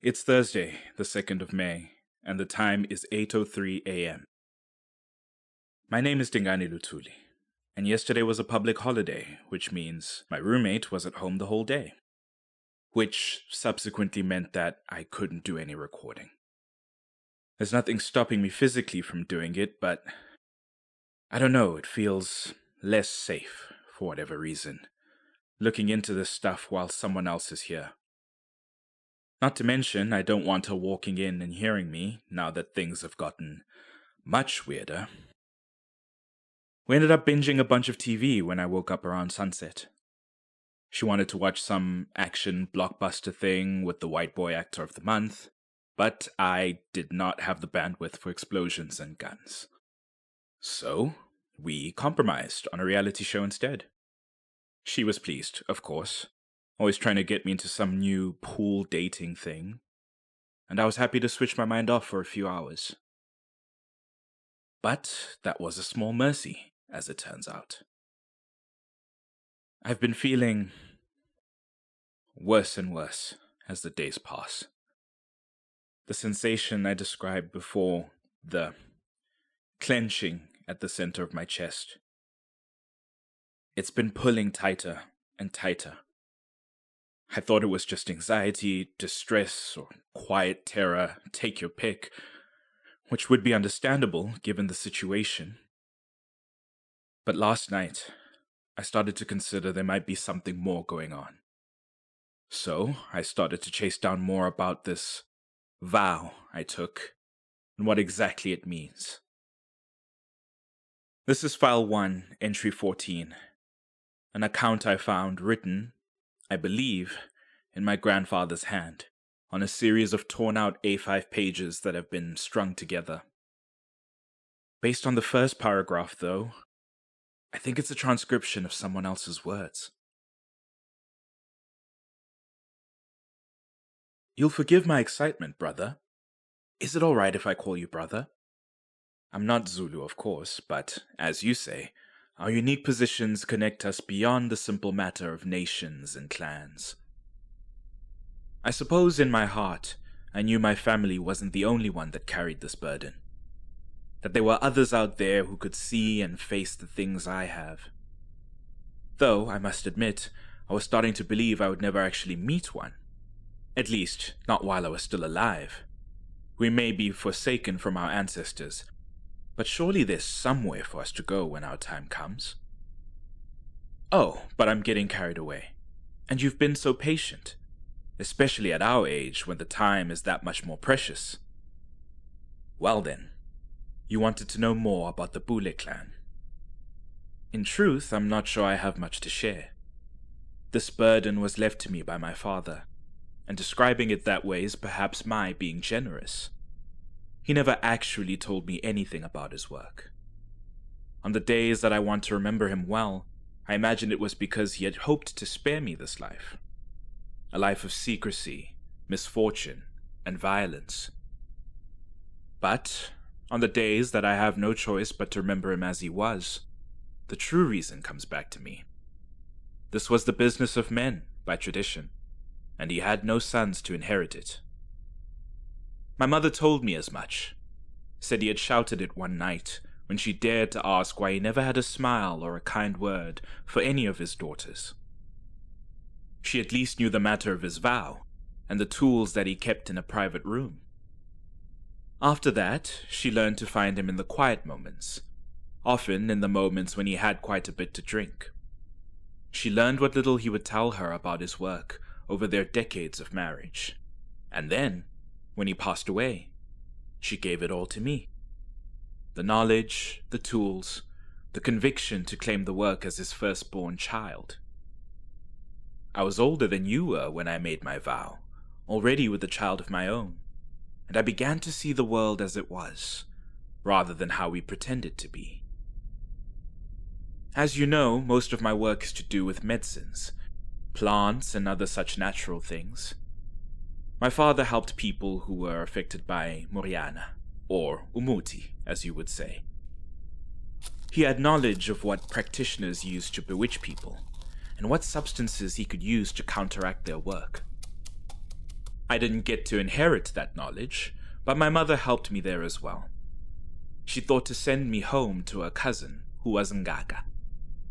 It's Thursday, the 2nd of May, and the time is 8:03 a.m. My name is Dingane, and yesterday was a public holiday, which means my roommate was at home the whole day, which subsequently meant that I couldn't do any recording. There's nothing stopping me physically from doing it, but I don't know, it feels less safe, for whatever reason, looking into this stuff while someone else is here. Not to mention, I don't want her walking in and hearing me, now that things have gotten much weirder. We ended up binging a bunch of TV when I woke up around sunset. She wanted to watch some action blockbuster thing with the white boy actor of the month, but I did not have the bandwidth for explosions and guns. So, we compromised on a reality show instead. She was pleased, of course, always trying to get me into some new pool dating thing, and I was happy to switch my mind off for a few hours. But that was a small mercy, as it turns out. I've been feeling worse and worse as the days pass. The sensation I described before, the clenching at the center of my chest, it's been pulling tighter and tighter. I thought it was just anxiety, distress, or quiet terror, take your pick, which would be understandable given the situation. But last night, I started to consider there might be something more going on. So I started to chase down more about this vow I took and what exactly it means. This is File 1, Entry 14, an account I found written, I believe, in my grandfather's hand, on a series of torn-out A5 pages that have been strung together. Based on the first paragraph, though, I think it's a transcription of someone else's words. You'll forgive my excitement, brother. Is it all right if I call you brother? I'm not Zulu, of course, but, as you say, our unique positions connect us beyond the simple matter of nations and clans. I suppose in my heart, I knew my family wasn't the only one that carried this burden. That there were others out there who could see and face the things I have. Though, I must admit, I was starting to believe I would never actually meet one. At least, not while I was still alive. We may be forsaken from our ancestors, but surely there's somewhere for us to go when our time comes. Oh, but I'm getting carried away. And you've been so patient, especially at our age when the time is that much more precious. Well then, you wanted to know more about the Bule clan. In truth, I'm not sure I have much to share. This burden was left to me by my father, and describing it that way is perhaps my being generous. He never actually told me anything about his work. On the days that I want to remember him well, I imagine it was because he had hoped to spare me this life. A life of secrecy, misfortune, and violence. But, on the days that I have no choice but to remember him as he was, the true reason comes back to me. This was the business of men, by tradition, and he had no sons to inherit it. My mother told me as much, said he had shouted it one night when she dared to ask why he never had a smile or a kind word for any of his daughters. She at least knew the matter of his vow, and the tools that he kept in a private room. After that, she learned to find him in the quiet moments, often in the moments when he had quite a bit to drink. She learned what little he would tell her about his work over their decades of marriage, and then, when he passed away, she gave it all to me. The knowledge, the tools, the conviction to claim the work as his firstborn child. I was older than you were when I made my vow, already with a child of my own, and I began to see the world as it was, rather than how we pretend it to be. As you know, most of my work is to do with medicines, plants, and other such natural things. My father helped people who were affected by Moriana, or Umuti, as you would say. He had knowledge of what practitioners used to bewitch people, and what substances he could use to counteract their work. I didn't get to inherit that knowledge, but my mother helped me there as well. She thought to send me home to her cousin, who was Ngaga,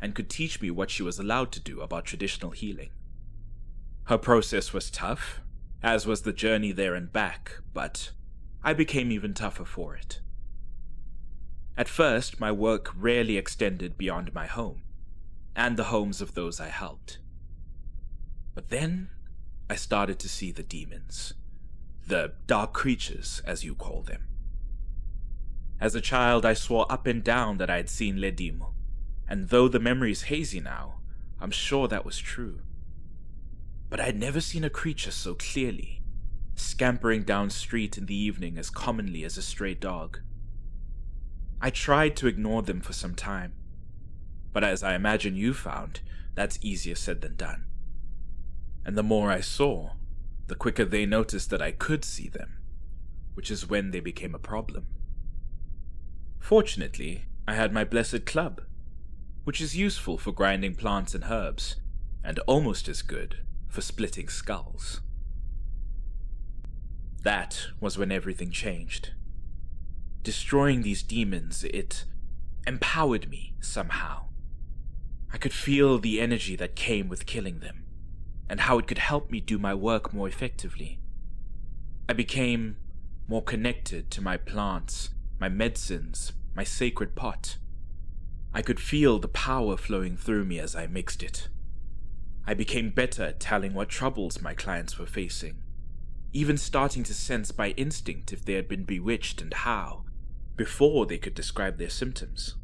and could teach me what she was allowed to do about traditional healing. Her process was tough, as was the journey there and back, but I became even tougher for it. At first, my work rarely extended beyond my home, and the homes of those I helped. But then, I started to see the demons. The dark creatures, as you call them. As a child, I swore up and down that I had seen Ledimo, and though the memory's hazy now, I'm sure that was true. But I had never seen a creature so clearly, scampering down street in the evening as commonly as a stray dog. I tried to ignore them for some time, but as I imagine you found, that's easier said than done. And the more I saw, the quicker they noticed that I could see them, which is when they became a problem. Fortunately, I had my blessed club, which is useful for grinding plants and herbs, and almost as good for splitting skulls. That was when everything changed. Destroying these demons, it empowered me somehow. I could feel the energy that came with killing them, and how it could help me do my work more effectively. I became more connected to my plants, my medicines, my sacred pot. I could feel the power flowing through me as I mixed it. I became better at telling what troubles my clients were facing, even starting to sense by instinct if they had been bewitched and how, before they could describe their symptoms.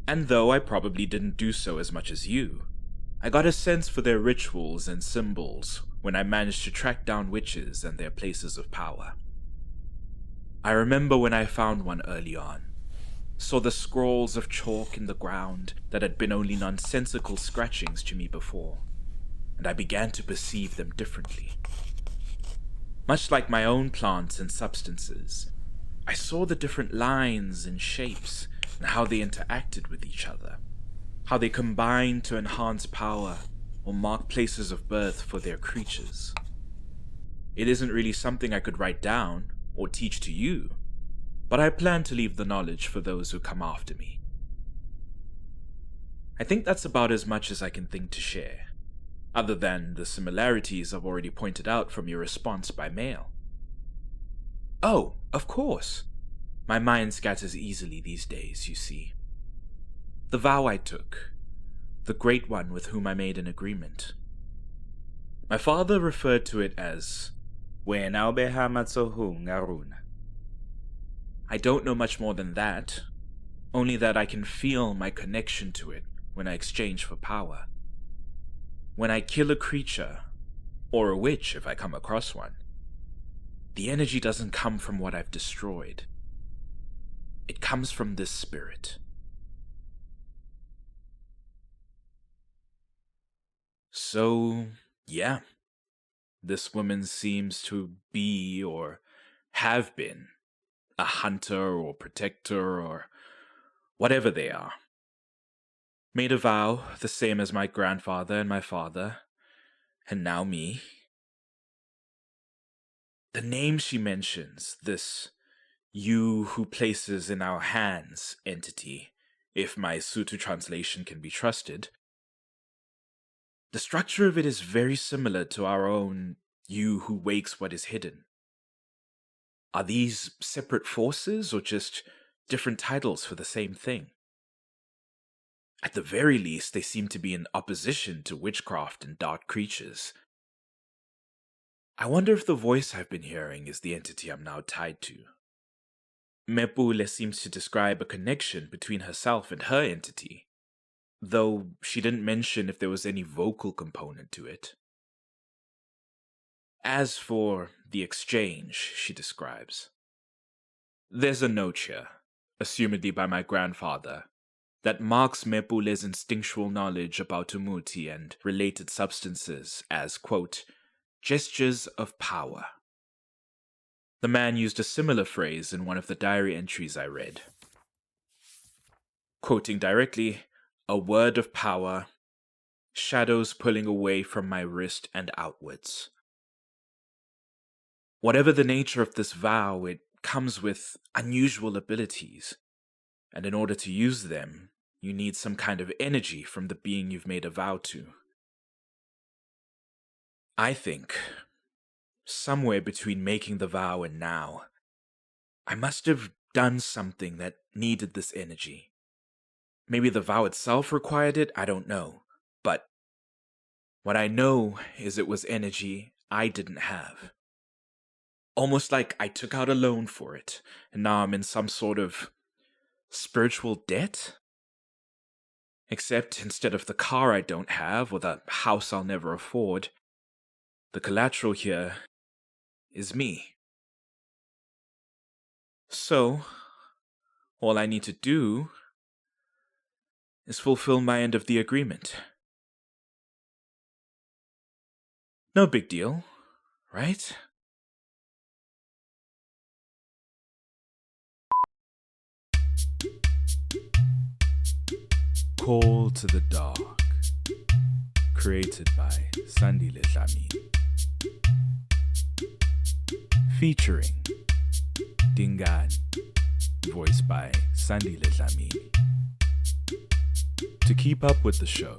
And though I probably didn't do so as much as you, I got a sense for their rituals and symbols when I managed to track down witches and their places of power. I remember when I found one early on, saw the scrawls of chalk in the ground that had been only nonsensical scratchings to me before, and I began to perceive them differently. Much like my own plants and substances, I saw the different lines and shapes and how they interacted with each other, how they combined to enhance power or mark places of birth for their creatures. It isn't really something I could write down or teach to you, but I plan to leave the knowledge for those who come after me. I think that's about as much as I can think to share, other than the similarities I've already pointed out from your response by mail. Oh, of course. My mind scatters easily these days, you see. The vow I took, the great one with whom I made an agreement. My father referred to it as Wena obeha matsohong ngaruna. I don't know much more than that, only that I can feel my connection to it when I exchange for power. When I kill a creature, or a witch if I come across one, the energy doesn't come from what I've destroyed. It comes from this spirit. So, yeah, this woman seems to be, or have been, a hunter or protector or whatever they are. Made a vow, the same as my grandfather and my father, and now me. The name she mentions, this you who places in our hands entity, if my Sutu translation can be trusted, the structure of it is very similar to our own you who wakes what is hidden. Are these separate forces or just different titles for the same thing? At the very least, they seem to be in opposition to witchcraft and dark creatures. I wonder if the voice I've been hearing is the entity I'm now tied to. Mepule seems to describe a connection between herself and her entity, though she didn't mention if there was any vocal component to it. As for the exchange she describes, there's a note here, assumedly by my grandfather, that marks Mepule's instinctual knowledge about Umuti and related substances as, quote, gestures of power. The man used a similar phrase in one of the diary entries I read. Quoting directly, a word of power, shadows pulling away from my wrist and outwards. Whatever the nature of this vow, it comes with unusual abilities, and in order to use them, you need some kind of energy from the being you've made a vow to. I think, somewhere between making the vow and now, I must have done something that needed this energy. Maybe the vow itself required it, I don't know. But what I know is it was energy I didn't have. Almost like I took out a loan for it, and now I'm in some sort of spiritual debt? Except instead of the car I don't have or the house I'll never afford, the collateral here is me. So, all I need to do is fulfill my end of the agreement. No big deal, right? Call to the Dark, created by Sandile Dlamini, featuring Dingane, voiced by Sandile Dlamini. To keep up with the show,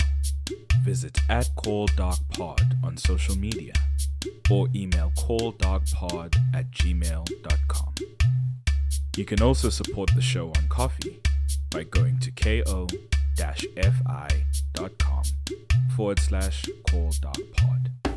visit @CallDarkPod on social media or email calldarkpod@gmail.com. You can also support the show on Ko-fi by going to ko-fi.com/calldarkpod.